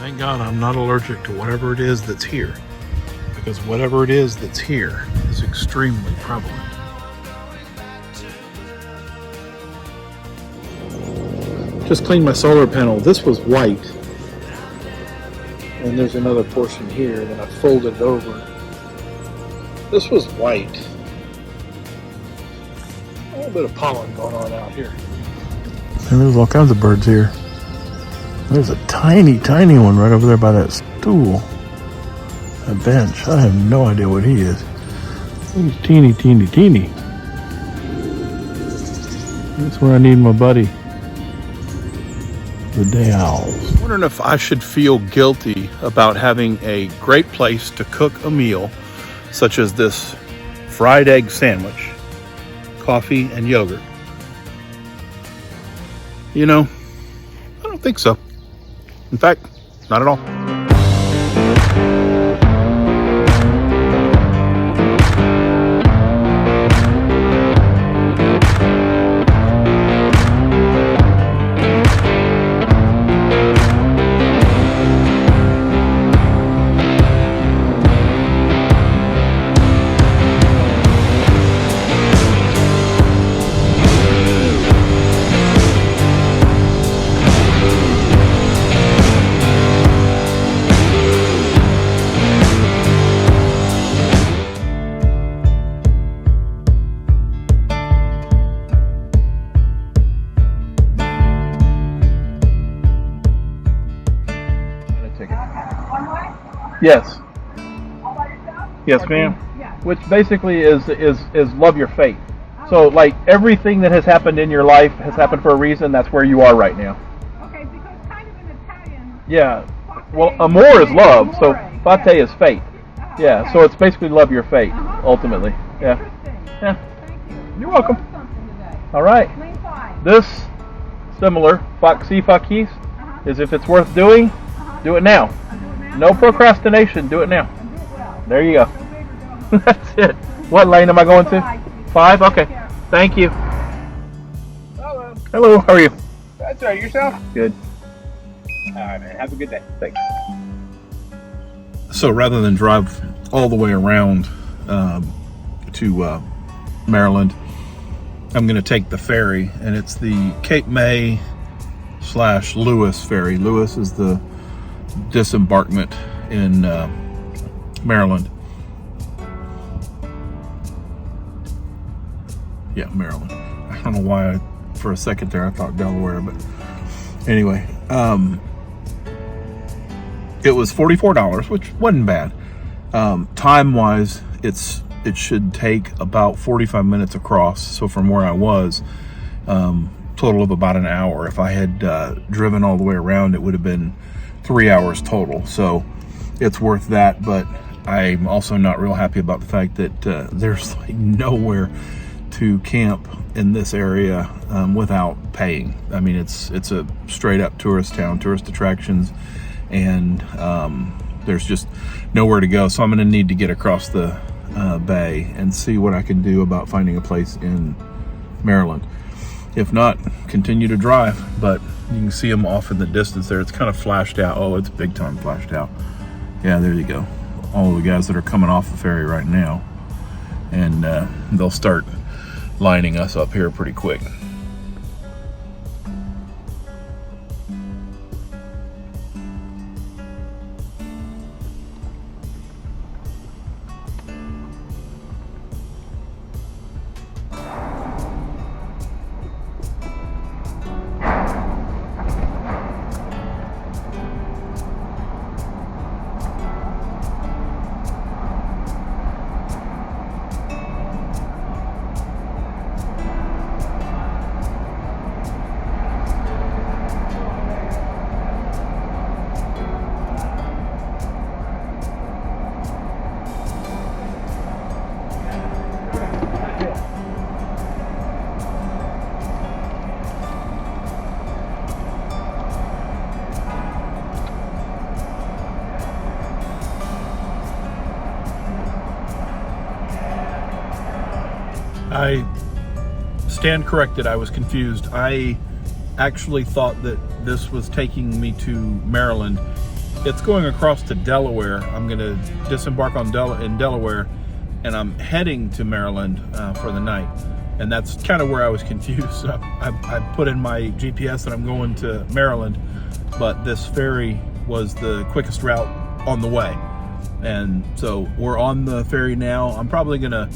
Thank God I'm not allergic to whatever it is that's here, because whatever it is that's here is extremely prevalent. Just cleaned my solar panel. This was white, and there's another portion here that I folded it over. This was white. A little bit of pollen going on out here. And there's all kinds of birds here. There's a tiny, tiny one right over there by that stool. A bench. I have no idea what he is. He's teeny, teeny, teeny. That's where I need my buddy. The day owls. I'm wondering if I should feel guilty about having a great place to cook a meal, such as this fried egg sandwich, coffee, and yogurt. You know, I don't think so. In fact, not at all. Yes. Yes, ma'am. Which basically is love your fate. So like everything that has happened in your life has happened for a reason. That's where you are right now. Okay, because kind of in Italian. Yeah. Well, amore is love, so fate is fate. Yeah. So it's basically love your fate, ultimately. Yeah. Yeah. Thank you. You're welcome. Today. All right. Lane 5. This similar foxy fuckies is if it's worth doing, do it now. No procrastination. Do it now. There you go. That's it. What lane am I going to? 5? Okay. Thank you. Hello. Hello. How are you? That's right. Yourself? Good. All right, man. Have a good day. Thanks. So rather than drive all the way around to Maryland, I'm going to take the ferry, and it's the Cape May / Lewis ferry. Lewis is the disembarkment in Maryland. Yeah, Maryland. I don't know why for a second there I thought Delaware, but anyway, it was $44, which wasn't bad. Time wise, it should take about 45 minutes across. So from where I was, total of about an hour. If I had driven all the way around, it would have been 3 hours total. So it's worth that, but I'm also not real happy about the fact that there's like nowhere to camp in this area without paying. I mean, it's a straight up tourist town, tourist attractions, and there's just nowhere to go. So I'm going to need to get across the bay and see what I can do about finding a place in Maryland. If not, continue to drive, but you can see them off in the distance there. It's kind of flashed out. Oh, it's big time flashed out. Yeah, there you go. All the guys that are coming off the ferry right now. And they'll start lining us up here pretty quick. I stand corrected. I was confused. I actually thought that this was taking me to Maryland, It's going across to Delaware. I'm going to disembark on in Delaware, and I'm heading to Maryland for the night. And that's kind of where I was confused. So I put in my GPS that I'm going to Maryland, but this ferry was the quickest route on the way. And so we're on the ferry now. I'm probably going to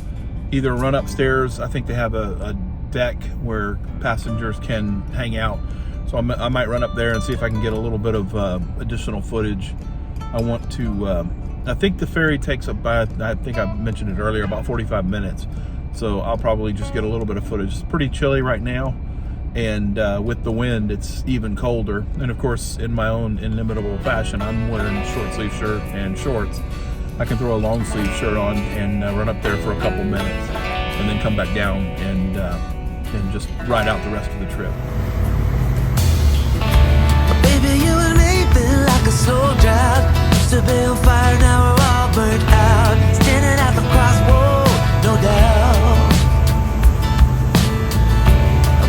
either run upstairs. I think they have a deck where passengers can hang out. So I might run up there and see if I can get a little bit of additional footage. I want to, I think the ferry takes about, I think I mentioned it earlier, about 45 minutes. So I'll probably just get a little bit of footage. It's pretty chilly right now. And with the wind, it's even colder. And of course, in my own inimitable fashion, I'm wearing a short sleeve shirt and shorts. I can throw a long sleeve shirt on and run up there for a couple minutes and then come back down and just ride out the rest of the trip. Baby, you and me been like a slow drought. Used to be on fire, now we're all burnt out. Standing at the crossroad, no doubt.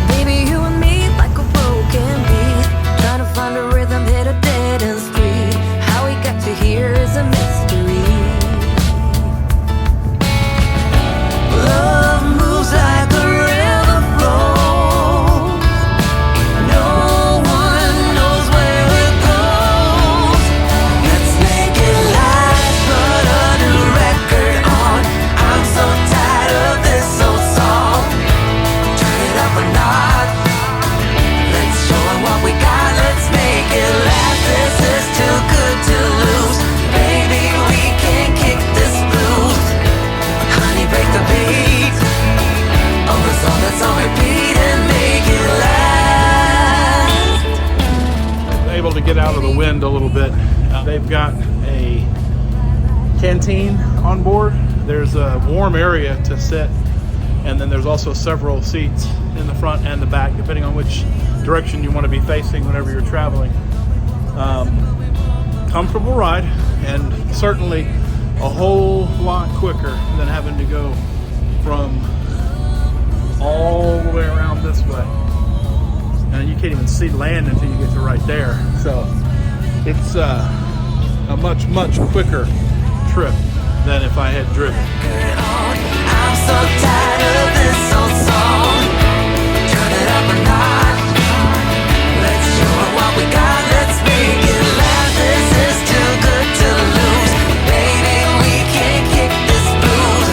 Baby, you and me like a broken beat, trying to find a rhythm, hit a dead end street. How we got to here is a mystery. Love moves like a river flows. No one knows where it goes. Let's make it last, put a new record on. I'm so tired of this old song. Turn it up a notch. Let's show 'em what we got. Let's make it last. This is too good to lose. Baby, we can't kick this blues. Honey, break the beat of the song that's on repeat and make it last. Able to get out of the wind a little bit. They've got a canteen on board. There's a warm area to sit, and then there's also several seats in the front and the back, depending on which direction you want to be facing whenever you're traveling. Comfortable ride, and certainly a whole lot quicker than having to go from all the way around this way. And you can't even see land until you get to right there. So it's a much, much quicker trip than if I had driven. I'm so tired of this old song. Turn it up a notch. Let's show 'em what we got. Let's make it last. This is too good to lose. Baby, we can't kick this blues.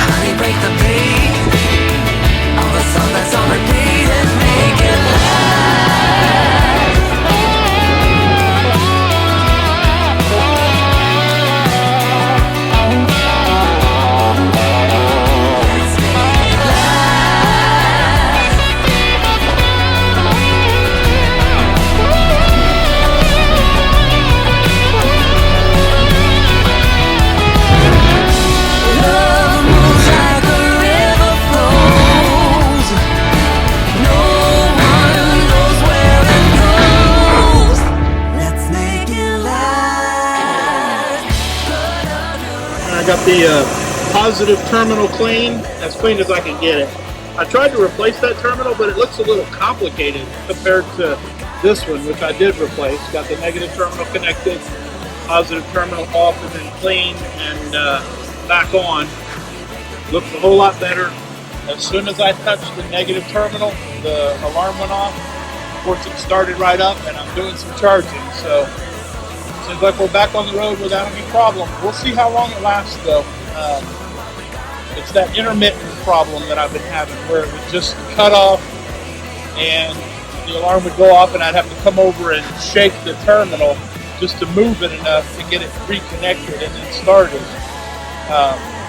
Honey, break the beat of the song that's on repeat and make it I got the positive terminal clean, as clean as I can get it. I tried to replace that terminal, but it looks a little complicated compared to this one, which I did replace. Got the negative terminal connected, positive terminal off and then clean and back on. Looks a whole lot better. As soon as I touched the negative terminal, the alarm went off. Of course, it started right up, and I'm doing some charging, so seems like we're back on the road without any problem. We'll see how long it lasts, though. It's that intermittent problem that I've been having, where it would just cut off and the alarm would go off, and I'd have to come over and shake the terminal just to move it enough to get it reconnected and then started.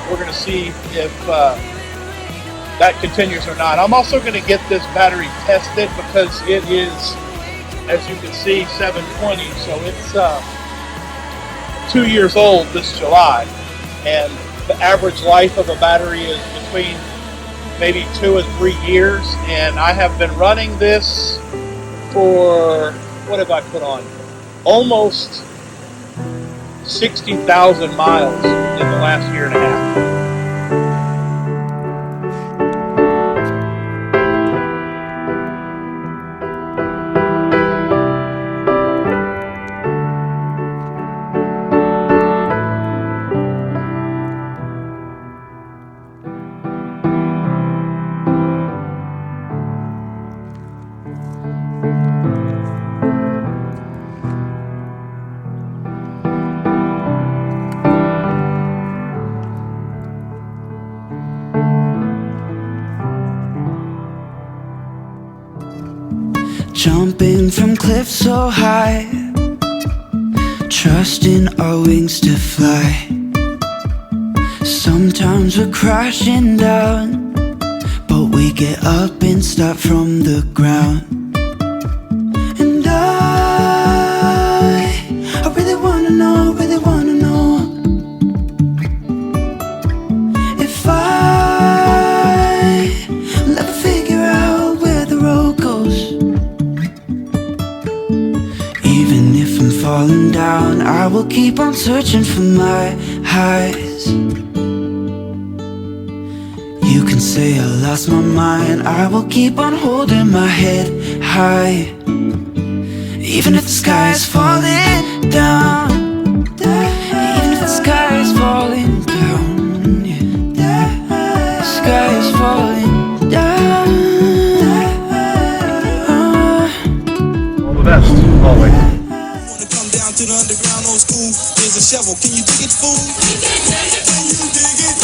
We're going to see if that continues or not. I'm also going to get this battery tested because it is, as you can see, 720, so it's 2 years old this July, and the average life of a battery is between maybe 2 and 3 years, and I have been running this for, what have I put on? Almost 60,000 miles in the last year and a half. jumping from cliffs so high, trusting our wings to fly. Sometimes we're crashing down, but we get up and start from the ground. And I really wanna know, really wanna know if I'll ever figure out where the road goes. Even if I'm falling down, I will keep on searching for my highs. You can say I lost my mind, I will keep on holding my head high. Even if the sky is falling down, even if the sky is falling down, yeah. The sky is falling down. All the best, always. Wanna come down to the underground old school? Here's a shovel, can you dig it, fool? Can you dig it?